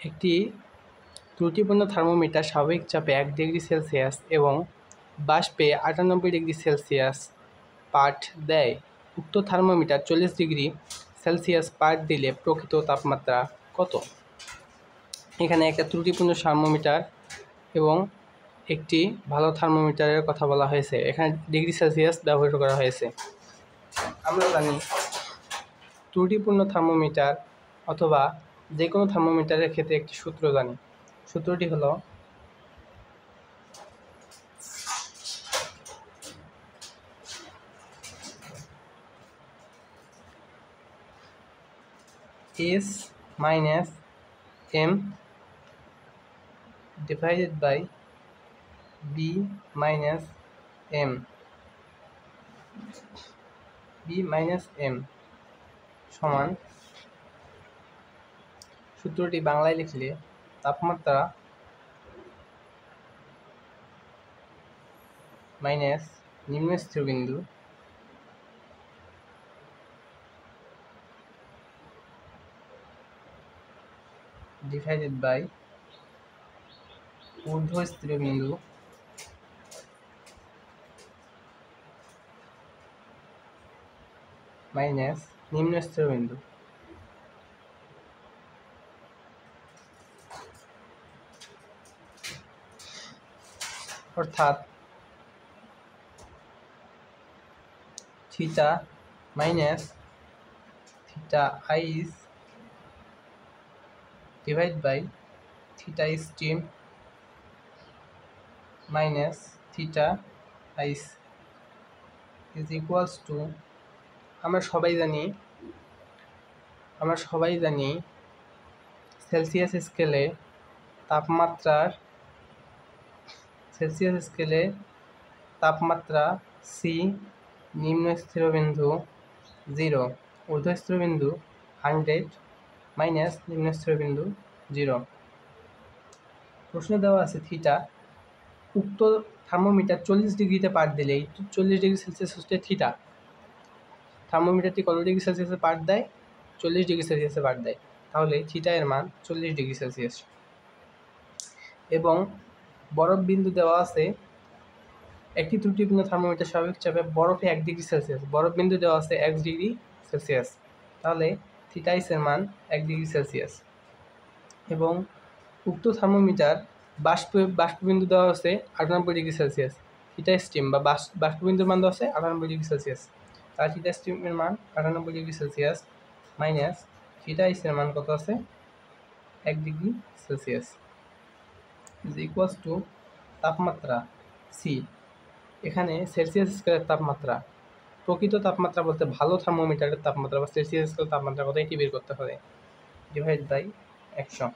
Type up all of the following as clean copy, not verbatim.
একটি ত্রুটিপূর্ণ থার্মোমিটার স্বাভাবিক চাপে 1 ডিগ্রি সেলসিয়াস এবং বাষ্পে 98 ডিগ্রি সেলসিয়াস পাঠ দেয়। উক্ত থার্মোমিটার 40 ডিগ্রি সেলসিয়াস পাঠ দিলে প্রকৃত তাপমাত্রা কত? এখানে একটা ত্রুটিপূর্ণ থার্মোমিটার এবং একটি ভালো থার্মোমিটারের কথা বলা হয়েছে। এখানে ডিগ্রি সেলসিয়াস ব্যবহার করা হয়েছে। আমরা জানি ত্রুটিপূর্ণ থার্মোমিটার অথবা যে কোনো থার্মোমিটারের ক্ষেত্রে একটি সূত্র জানি। সূত্রটি হলো S minus M divided by B minus M সমান সূত্রটি বাংলায় লিখলে তাপমাত্রা মাইনাস নিম্ন স্থিরবিন্দু ডিভাইডেড বাই ঊর্ধ্ব স্থিরবিন্দু মাইনাস নিম্ন স্থিরবিন্দু। অর্থাৎ theta minus theta ice divide by theta steam minus theta ice is equals to আমরা সবাই জানি সেলসিয়াস স্কেলে তাপমাত্রা সি, নিম্ন স্থিরবিন্দু 0, ঊর্ধ্ব স্থিরবিন্দু 100 মাইনাস নিম্ন স্থিরবিন্দু 0। প্রশ্ন দেওয়া আছে থিটা। উক্ত থার্মোমিটার 40 ডিগ্রিতে পাঠ দিলে 40 ডিগ্রি সেলসিয়াস হচ্ছে থিটা। থার্মোমিটারটি কত ডিগ্রি সেলসিয়াসে পাঠ দেয়? 40 ডিগ্রি সেলসিয়াসে পাঠ দেয়। তাহলে থিটা এর মান 40 ডিগ্রি সেলসিয়াস। এবং বরফ বিন্দু দেওয়া আছে। একটি ত্রুটিপূর্ণ থার্মোমিটার স্বাভাবিক চাপে বরফে 1 ডিগ্রি সেলসিয়াস, বরফ বিন্দু দেওয়া আছে 1 ডিগ্রি সেলসিয়াস। তাহলে থিটা ইস এর মান 1 ডিগ্রি সেলসিয়াস। এবং উক্ত থার্মোমিটার বাষ্পবিন্দু দেওয়া আছে 98 ডিগ্রি সেলসিয়াস। থিটা স্টিম বা বাষ্পবিন্দুর মান দেওয়া আছে 98 ডিগ্রি সেলসিয়াস। তাহলে থিটা স্টিমের মান 98 ডিগ্রি সেলসিয়াস মাইনাস থিটা ইস এর মান কত আছে? 1 degree Celsius is equals two তাপমাত্রা সি। এখানে সেলসিয়াস স্কেলের তাপমাত্রা, প্রকৃত তাপমাত্রা বলতে ভালো থার্মোমিটারের তাপমাত্রা বা সেলসিয়াস স্কেলের তাপমাত্রা কত এটি বের করতে হবে। ডিভাইড বাই 100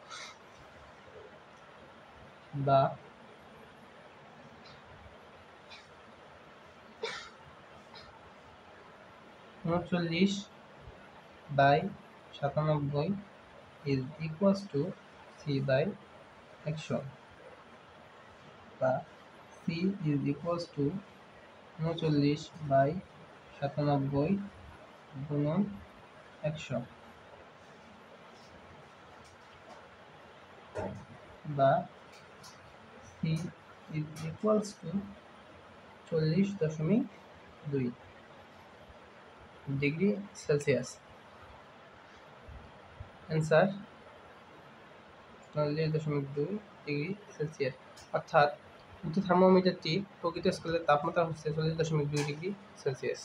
বা 39/97 is equals to C by 100 বা সি ইজ ইকুয়ালস টু 39/97 গুণন 100 বা C is equals to 40.2 degree Celsius. Answer 40.2 degree Celsius. অর্থাৎ উক্ত থার্মোমিটারটি প্রকৃত স্কেলের তাপমাত্রা হচ্ছে 40.2 ডিগ্রি সেলসিয়াস।